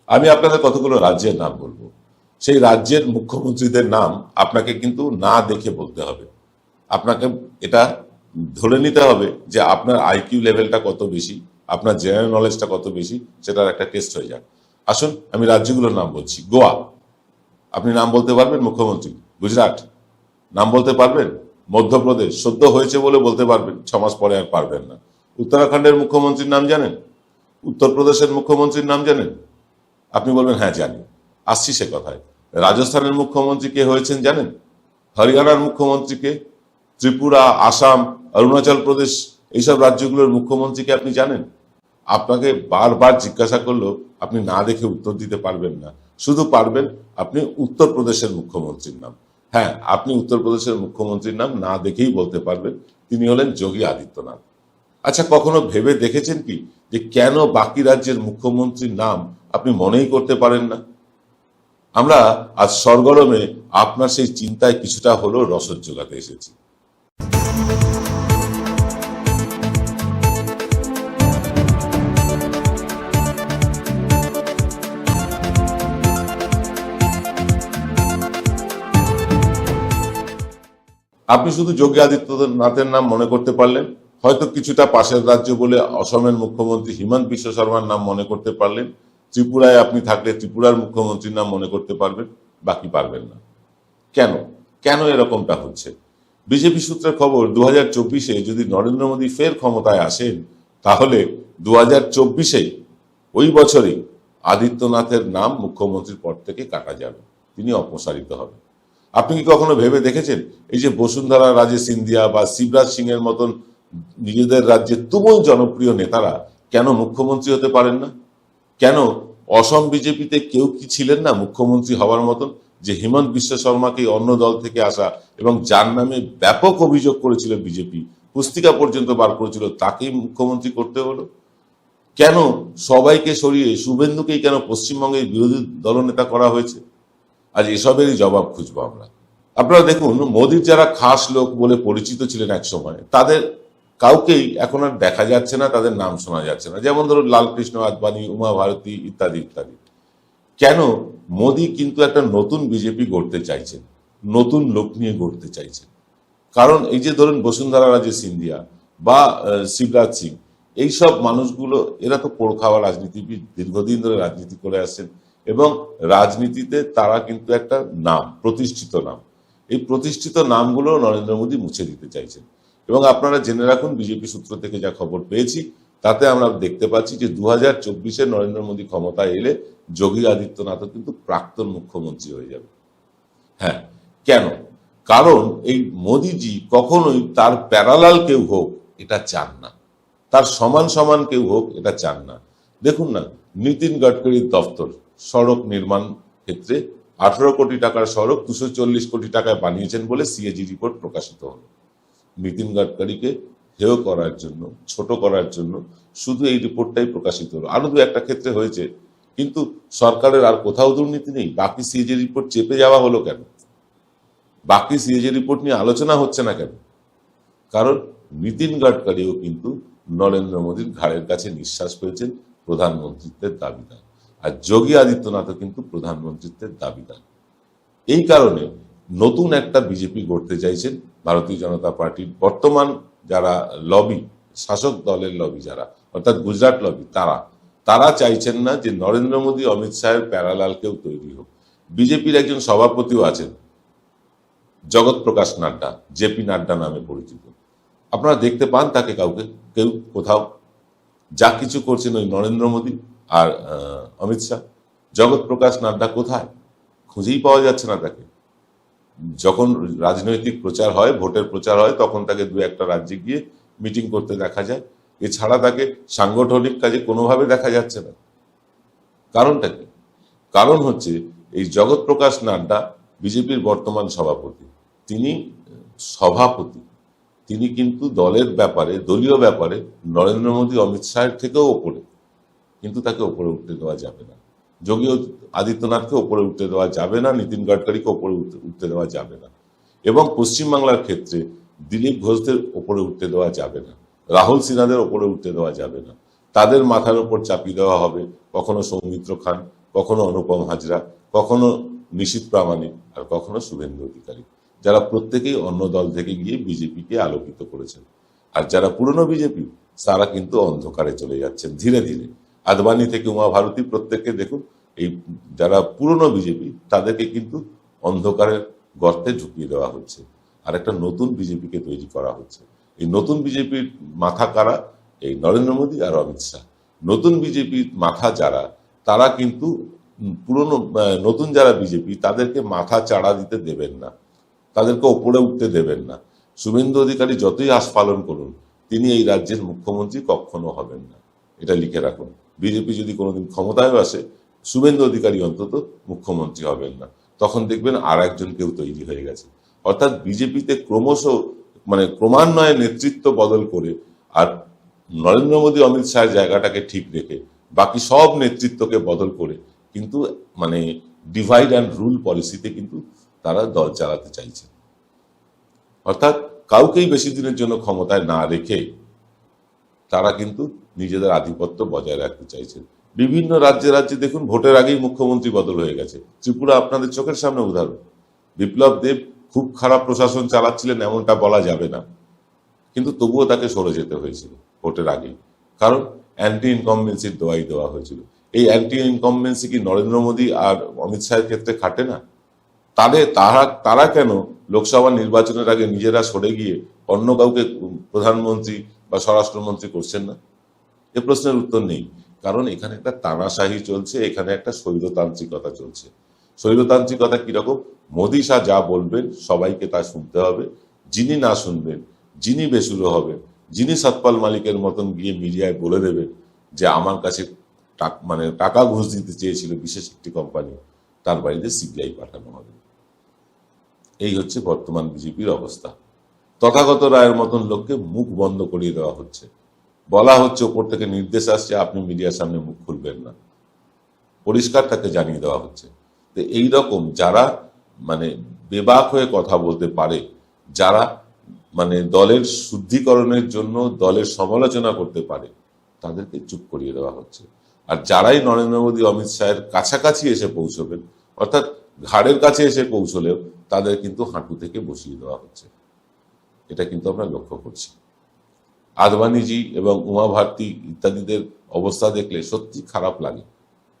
আমি আপনাদের কতগুলো রাজ্যের নাম বলবো, সেই রাজ্যের মুখ্যমন্ত্রীদের নাম আপনাকে কিন্তু না দেখে বলতে হবে। আপনাকে এটা ধরে নিতে হবে যে আপনার আইকিউ লেভেলটা কত বেশি, আপনার জেনারেল নলেজটা কত বেশি, সেটার একটা টেস্ট হয়ে যাক। আসুন আমি রাজ্যগুলোর নাম বলছি। গোয়া, আপনি নাম বলতে পারবেন মুখ্যমন্ত্রী? গুজরাট, নাম বলতে পারবেন? মধ্যপ্রদেশ, সদ্য হয়েছে বলে বলতে পারবেন, 6 মাস পরে আর পারবেন না। উত্তরাখণ্ডের মুখ্যমন্ত্রীর নাম জানেন? উত্তরপ্রদেশের মুখ্যমন্ত্রীর নাম জানেন? আপনি বলবেন হ্যাঁ জানি। আসছি সে কথায়। রাজস্থানের মুখ্যমন্ত্রী কে হয়েছেন জানেন? হরিয়ানার মুখ্যমন্ত্রীকে, ত্রিপুরা, আসাম, অরুণাচল প্রদেশ, এইসব রাজ্যগুলোর মুখ্যমন্ত্রীকে আপনি জানেন? আপনাকে বারবার জিজ্ঞাসা করলেও আপনি না দেখে উত্তর দিতে পারবেন না। শুধু পারবেন আপনি উত্তরপ্রদেশের মুখ্যমন্ত্রীর নাম। হ্যাঁ, আপনি উত্তরপ্রদেশের মুখ্যমন্ত্রীর নাম না দেখেই বলতে পারবেন, তিনি হলেন যোগী আদিত্যনাথ। আচ্ছা, কখনো ভেবে দেখেছেন কি যে কেন বাকি রাজ্যের মুখ্যমন্ত্রীর নাম আপনি মনেই করতে পারেন না? আমরা আজ সরগরমে আপনার সেই চিন্তায় কিছুটা হলেও রসদ যোগাতে এসেছি। আপনি শুধু যোগী আদিত্যনাথের নাম মনে করতে পারলেন, হয়তো কিছুটা পাশের রাজ্য বলে অসমের মুখ্যমন্ত্রী হিমন্ত বিশ্ব শর্মার নাম মনে করতে পারলেন, ত্রিপুরায় আপনি থাকলে ত্রিপুরার মুখ্যমন্ত্রীর নাম মনে করতে পারবেন, বাকি পারবেন না। কেন কেন এরকমটা হচ্ছে? বিজেপি সূত্রের খবর 2024-এ যদি নরেন্দ্র মোদী ফের ক্ষমতায় আসেন, তাহলে 2024-এ ওই বছরই আদিত্যনাথের নাম মুখ্যমন্ত্রীর পদ থেকে কাটা যাবে, তিনি অপসারিত হবেন। আপনি কি কখনো ভেবে দেখেছেন এই যে বসুন্ধরা রাজে সিন্ধিয়া বা শিবরাজ সিং এর মতন নিজেদের রাজ্যে তুমুল জনপ্রিয় নেতারা কেন মুখ্যমন্ত্রী হতে পারেন না? কেন অসম বিজেপিতে কেউ কি ছিলেন না মুখ্যমন্ত্রী হওয়ার মতন, যে হিমন্ত বিশ্ব শর্মাকে অন্য দল থেকে আসা এবং যার নামে ব্যাপক অভিযোগ করেছিল বিজেপি, পুস্তিকা পর্যন্ত বার করেছিল, তাকেই মুখ্যমন্ত্রী করতে হলো? কেন সবাইকে সরিয়ে শুভেন্দুকেই কেন পশ্চিমবঙ্গের বিরোধী দলনেতা করা হয়েছে? আজ এসবেরই জবাব খুঁজবো আমরা। আপনারা দেখুন, মোদির যারা খাস লোক বলে পরিচিত ছিলেন এক সময়, তাদের কাউকেই এখন আর দেখা যাচ্ছে না, তাদের নাম শোনা যাচ্ছে না। যেমন ধরুন লালকৃষ্ণ আদবানি, উমা ভারতী ইত্যাদি ইত্যাদি। কেন? মোদি কিন্তু একটা নতুন বিজেপি গড়তে চাইছেন, নতুন লোক নিয়ে গড়তে চাইছেন। কারণ এই যে ধরুন বসুন্ধরা রাজে সিন্ধিয়া বা শিবরাজ সিং, এইসব মানুষগুলো এরা তো পোড় খাওয়া রাজনীতিবিদ, দীর্ঘদিন ধরে রাজনীতি করে আসছেন এবং রাজনীতিতে তারা কিন্তু একটা নাম, প্রতিষ্ঠিত নাম। এই প্রতিষ্ঠিত নামগুলো নরেন্দ্র মোদী মুছে দিতে চাইছেন। এবং আপনারা জেনে রাখুন, বিজেপি সূত্র থেকে যা খবর পেয়েছি তাতে আমরা দেখতে পাচ্ছি যে 2024-এ নরেন্দ্র মোদী ক্ষমতায় এলে যোগী আদিত্যনাথও কিন্তু প্রাক্তন মুখ্যমন্ত্রী হয়ে যাবে। হ্যাঁ, কেন? কারণ এই মোদিজি কখনোই তার প্যারালাল কেউ হোক এটা চান না, তার সমান সমান কেউ হোক এটা চান না। দেখুন না, নীতিন গডকরির দফতর সড়ক নির্মাণ ক্ষেত্রে 18 কোটি টাকার সড়ক 240 কোটি টাকায় বানিয়েছেন বলে সিএজি রিপোর্ট প্রকাশিত হলো। নীতিন গডকরিকে হেয় করার জন্য, ছোট করার জন্য শুধু এই রিপোর্টটাই প্রকাশিত হলো। আরো দু একটা ক্ষেত্রে হয়েছে, কিন্তু সরকারের আর কোথাও দুর্নীতি নেই। বাকি সিএজি রিপোর্ট চেপে যাওয়া হলো কেন? বাকি সিএজি রিপোর্ট নিয়ে আলোচনা হচ্ছে না কেন? কারণ নীতিন গডকরিও কিন্তু নরেন্দ্র মোদীর ঘাড়ের কাছে নিঃশ্বাস পেয়েছেন, প্রধানমন্ত্রিত্বের দাবিদার। আর যোগী আদিত্যনাথও কিন্তু প্রধানমন্ত্রিত্বের দাবিদার। এই কারণে নতুন একটা বিজেপি গড়তে চাইছেন ভারতীয় জনতা পার্টির বর্তমান যারা লবি, শাসক দলের লবি যারা, অর্থাৎ গুজরাট লবি, তারা চাইছেন না যে নরেন্দ্র মোদী অমিত শাহের প্যারালাল কেউ তৈরি হোক। বিজেপির একজন সভাপতিও আছেন, জগৎ প্রকাশ নাড্ডা, জেপি নাড্ডা নামে পরিচিত। আপনারা দেখতে পান তাকে কাউকে, কেউ কোথাও? যা কিছু করছেন ওই নরেন্দ্র মোদী আর অমিত শাহ। জগৎ প্রকাশ নাড্ডা কোথায়? খুঁজেই পাওয়া যাচ্ছে না তাকে। যখন রাজনৈতিক প্রচার হয়, ভোটের প্রচার হয়, তখন তাকে দু একটা রাজ্যে গিয়ে মিটিং করতে দেখা যায়, এছাড়া তাকে সাংগঠনিক কাজে কোনোভাবে দেখা যাচ্ছে না। কারণটা কি? কারণ হচ্ছে এই জগৎ প্রকাশ নাড্ডা বিজেপির বর্তমান সভাপতি, তিনি সভাপতি, তিনি কিন্তু দলের ব্যাপারে, দলীয় ব্যাপারে নরেন্দ্র মোদী অমিত শাহের থেকেও ওপরে, কিন্তু তাকে ওপরে উঠতে দেওয়া যাবে না। যোগী আদিত্যনাথকে ওপরে উঠতে দেওয়া যাবে না, নীতিন গডকরিকে ওপরে উঠতে দেওয়া যাবে না, এবং পশ্চিমবাংলার ক্ষেত্রে দিলীপ ঘোষদের ওপরে উঠতে দেওয়া যাবে না, রাহুল সিনহাদের ওপরে উঠতে দেওয়া যাবে না। তাদের মাথার ওপর চাপিয়ে দেওয়া হবে কখনো সৌমিত্র খান, কখনো অনুপম হাজরা, কখনো নিশীথ প্রামাণিক, আর কখনো শুভেন্দু অধিকারী, যারা প্রত্যেকেই অন্য দল থেকে গিয়ে বিজেপিকে আলোকিত করেছেন। আর যারা পুরনো বিজেপি, তারা কিন্তু অন্ধকারে চলে যাচ্ছেন ধীরে ধীরে। আদবানি থেকে উমা ভারতী, প্রত্যেককে দেখুন, এই যারা পুরনো বিজেপি তাদেরকে কিন্তু অন্ধকারের গর্তে ঢুকিয়ে দেওয়া হচ্ছে, আর একটা নতুন বিজেপিকে তৈরি করা হচ্ছে। এই নতুন বিজেপির মাথা কারা? এই নরেন্দ্র মোদী আর অমিত শাহ। নতুন বিজেপির মাথা যারা, তারা কিন্তু পুরনো নতুন যারা বিজেপি তাদেরকে মাথা চাড়া দিতে দেবেন না, তাদেরকে ওপরে উঠতে দেবেন না। শুভেন্দু অধিকারী যতই আস্ফালন করুন, তিনি এই রাজ্যের মুখ্যমন্ত্রী কখনো হবেন না, এটা লিখে রাখুন। বিজেপি যদি কোনোদিন ক্ষমতায় আসে, শুভেন্দু অধিকারী অন্তত মুখ্যমন্ত্রী হবেন না। তখন দেখবেন আর একজন কেউ তৈরি হয়ে গেছে। অর্থাৎ বিজেপিতে ক্রমশ ক্রমান্বয়ে নেতৃত্ব বদল করে, আর নরেন্দ্র মোদী অমিত শাহের জায়গাটাকে ঠিক রেখে বাকি সব নেতৃত্বকে বদল করে কিন্তু ডিভাইড অ্যান্ড রুল পলিসিতে কিন্তু তারা দল চালাতে চাইছে। অর্থাৎ কাউকেই বেশি দিনের জন্য ক্ষমতায় না রেখে তারা কিন্তু নিজেদের আধিপত্য বজায় রাখতে চাইছেন। বিভিন্ন রাজ্যে রাজ্যে দেখুন, ভোটের আগেই মুখ্যমন্ত্রী বদল হয়ে গেছে। ত্রিপুরা আপনাদের চোখের সামনে উদাহরণ। বিপ্লব দেব খুব খারাপ প্রশাসন চালাচ্ছিলেন এমনটা বলা যাবে না, কিন্তু তবুও তাকে সরে যেতে হয়েছিল ভোটের আগেই, কারণ অ্যান্টি ইনকমবেন্সির দোয়াই দেওয়া হয়েছিল। এই অ্যান্টি ইনকমবেন্সি কি নরেন্দ্র মোদী আর অমিত শাহের ক্ষেত্রে খাটে না? তারা কেন লোকসভা নির্বাচনের আগে নিজেরা সরে গিয়ে অন্য কাউকে প্রধানমন্ত্রী বা স্বরাষ্ট্রমন্ত্রী করছেন না? এ প্রশ্নের উত্তর নেই, কারণ এখানে একটা তানাশাহি চলছে, এখানে একটা স্বৈরতান্ত্রিকতা চলছে। স্বৈরতান্ত্রিকতা কিরকম? মোদী শাহ যা বলবেন সবাইকে তা শুনতে হবে, যিনি না শুনবেন, যিনি বেসুরো হবেন, যিনি সতপাল মালিকের মতন গিয়ে মিডিয়ায় বলে দেবেন যে আমার কাছে টাকা ঘুষ দিতে চেয়েছিল বিশেষ একটি কোম্পানি, তার বাড়িতে সিবিআই পাঠানো হবে। এই হচ্ছে বর্তমান বিজেপির অবস্থা। তথাগত রায়ের মতন লোককে মুখ বন্ধ করিয়ে দেওয়া হচ্ছে, বলা হচ্ছে ওপর থেকে নির্দেশ আসছে আপনি মিডিয়ার সামনে মুখ খুলবেন না, পরিষ্কার তাকে জানিয়ে দেওয়া হচ্ছে। তো এইরকম যারা বেবাক হয়ে কথা বলতে পারে, যারা দলের শুদ্ধিকরণের জন্য দলের সমালোচনা করতে পারে, তাদেরকে চুপ করিয়ে দেওয়া হচ্ছে। আর যারাই নরেন্দ্র মোদী অমিত শাহের কাছাকাছি এসে পৌঁছবেন, অর্থাৎ ঘাড়ের কাছে এসে পৌঁছলেও তাদের কিন্তু হাঁটু থেকে বসিয়ে দেওয়া হচ্ছে। এটা কিন্তু আমরা লক্ষ্য করছি। আদবানিজি এবং উমা ভারতী ইত্যাদিদের অবস্থা দেখলে সত্যি খারাপ লাগে।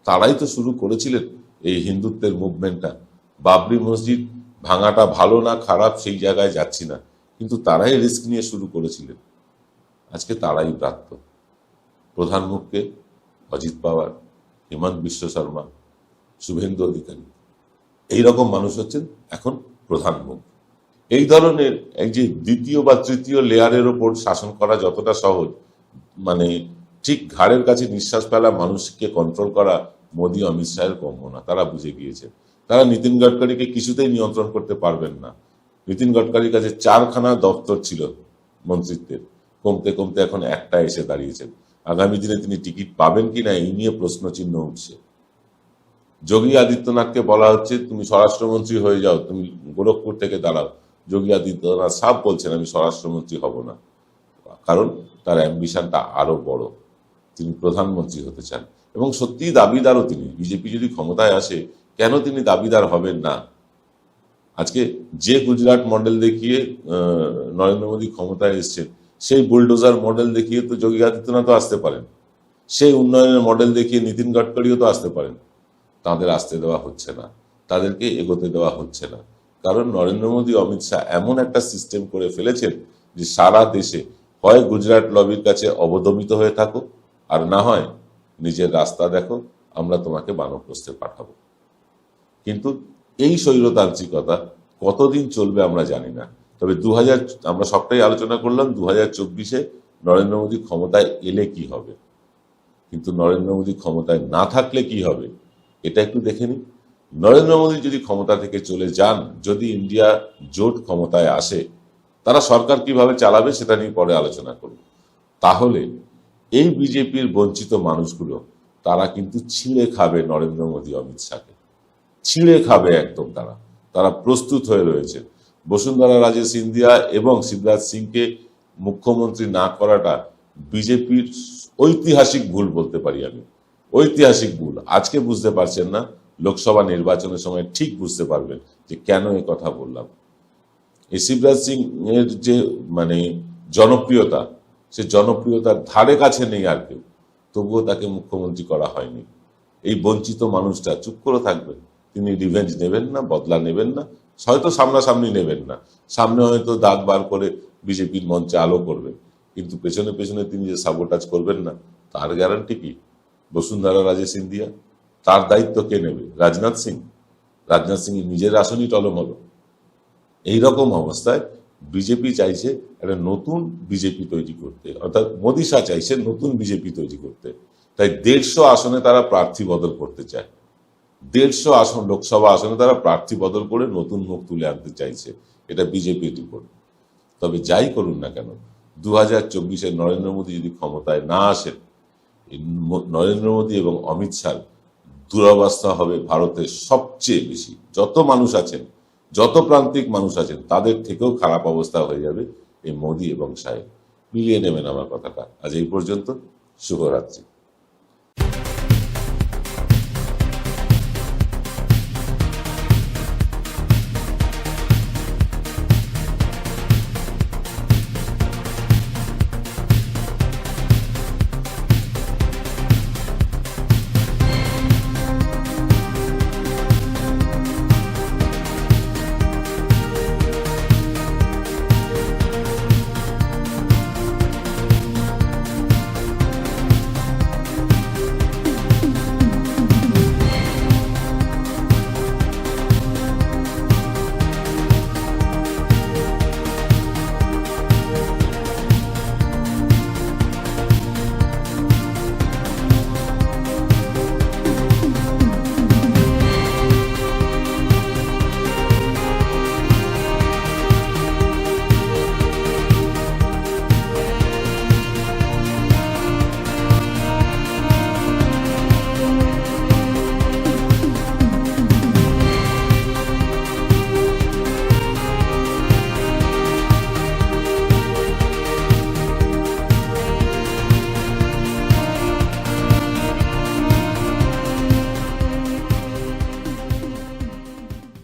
তারাই তো শুরু করেছিলেন এই হিন্দুত্বের মুভমেন্টটা। বাবরি মসজিদ ভাঙাটা ভালো না খারাপ সেই জায়গায় যাচ্ছি না, কিন্তু তারাই রিস্ক নিয়ে শুরু করেছিলেন। আজকে তারাই প্রাপ্ত। প্রধান মুখকে অজিত পাওয়ার, হেমন্ত বিশ্ব শর্মা, শুভেন্দু অধিকারী, এইরকম মানুষ হচ্ছেন এখন প্রধান মুখ। এই ধরনের এই যে দ্বিতীয় বা তৃতীয় লেয়ারের ওপর শাসন করা যতটা সহজ, ঠিক ঘাড়ের কাছে নিঃশ্বাস ফেলা মানুষকে কন্ট্রোল করা মোদী অমিত শাহের কম্য না। তারা বুঝে গিয়েছে। তারা নীতিন গডকারিকে কিছুতেই নিয়ন্ত্রণ করতে পারবেন না। নীতিন গডকারির কাছে 4খানা দপ্তর ছিল মন্ত্রিত্বের, কমতে কমতে এখন একটা এসে দাঁড়িয়েছেন। আগামী দিনে তিনি টিকিট পাবেন কিনা এই নিয়ে প্রশ্ন চিহ্ন উঠছে। যোগী আদিত্যনাথকে বলা হচ্ছে তুমি স্বরাষ্ট্রমন্ত্রী হয়ে যাও, তুমি গোরখপুর থেকে দাঁড়াও। যোগী আদিত্যনাথ সাফ বলছেন আমি স্বরাষ্ট্রমন্ত্রী হব না, কারণ তার অ্যাম্বিশনটা আরো বড়। তিনি প্রধানমন্ত্রী হতে চান এবং সত্যিই দাবিদারও তিনি। বিজেপি যদি ক্ষমতায় আসে, কেন তিনি দাবিদার হবেন না? আজকে যে গুজরাট মডেল দেখিয়ে নরেন্দ্র মোদী ক্ষমতায় এসছেন, সেই বুলডোজার মডেল দেখিয়ে তো যোগী আদিত্যনাথও আসতে পারেন, সেই উন্নয়নের মডেল দেখিয়ে নীতিন গডকারিও তো আসতে পারেন। তাদের আসতে দেওয়া হচ্ছে না, তাদেরকে এগোতে দেওয়া হচ্ছে না, কারণ নরেন্দ্র মোদী অমিত শাহ এমন একটা সিস্টেম করে ফেলেছেন যে সারা দেশে হয় গুজরাট লবির কাছে অবদমিত হয়ে থাকো, আর না হয় নিজের রাস্তা দেখো, আমরা তোমাকে বানপ্রস্থে পাঠাবো। কিন্তু এই স্বৈরতান্ত্রিকতা কতদিন চলবে আমরা জানি না। তবে আমরা সবটাই আলোচনা করলাম 2024-এ নরেন্দ্র মোদী ক্ষমতায় এলে কি হবে, কিন্তু নরেন্দ্র মোদী ক্ষমতায় না থাকলে কি হবে এটা একটু দেখে নিন। নরেন্দ্র মোদী যদি ক্ষমতা থেকে চলে যান, যদি ইন্ডিয়া জোট ক্ষমতায় আসে, তারা সরকার কিভাবে চালাবে সেটা নিয়ে পরে আলোচনা করব। তাহলে এই বিজেপির বঞ্চিত মানুষগুলো তারা কিন্তু ছিঁড়ে খাবে নরেন্দ্র মোদী অমিত শাহকে, ছিঁড়ে খাবে একদম। তারা প্রস্তুত হয়ে রয়েছে। বসুন্ধরা রাজে সিন্ধিয়া এবং শিবরাজ সিংকে মুখ্যমন্ত্রী না করাটা বিজেপির ঐতিহাসিক ভুল বলতে পারি আমি, ঐতিহাসিক ভুল। আজকে বুঝতে পারছেন না, লোকসভা নির্বাচনের সময় ঠিক বুঝতে পারবেন যে কেন এ কথা বললাম। এই শিবরাজ সিং এর যে মানে জনপ্রিয়তা, সে জনপ্রিয়তার ধারে কাছে নেই আর কেউ, তবুও তাকে মুখ্যমন্ত্রী করা হয়নি। এই বঞ্চিত মানুষটা চুপ করে থাকবেন, তিনি রিভেঞ্জ নেবেন না, বদলা নেবেন না, হয়তো সামনাসামনি নেবেন না, সামনে হয়তো দাঁত বার করে বিজেপির মঞ্চে আলো করবেন, কিন্তু পেছনে পেছনে তিনি যে সাবোটাজ করবেন না, তার গ্যারান্টি কি? বসুন্ধরা রাজে সিন্ধিয়া, তার দায়িত্ব কে নেবে? রাজনাথ সিং? রাজনাথ সিং নিজের আসনই টলমল। এইরকম অবস্থায় বিজেপি চাইছে একটা নতুন বিজেপি তৈরি করতে, অর্থাৎ মোদী শাহ চাইছে নতুন বিজেপি তৈরি করতে। তাই 150 আসনে তারা প্রার্থী বদল করতে চায়। 150 আসন লোকসভা আসনে তারা প্রার্থী বদল করে নতুন মুখ তুলে আনতে চাইছে। এটা বিজেপির রিপোর্ট। তবে যাই করুন না কেন, 2024-এ নরেন্দ্র মোদী যদি ক্ষমতায় না আসেন, নরেন্দ্র মোদী এবং অমিত শাহ দুরবস্থা হবে ভারতের সবচেয়ে বেশি। যত মানুষ আছেন, যত প্রান্তিক মানুষ আছেন, তাদের থেকেও খারাপ অবস্থা হয়ে যাবে এই মোদী এবং শাহের। মিলিয়ে নেবেন আমার কথাটা। আজ এই পর্যন্ত। শুভরাত্রি।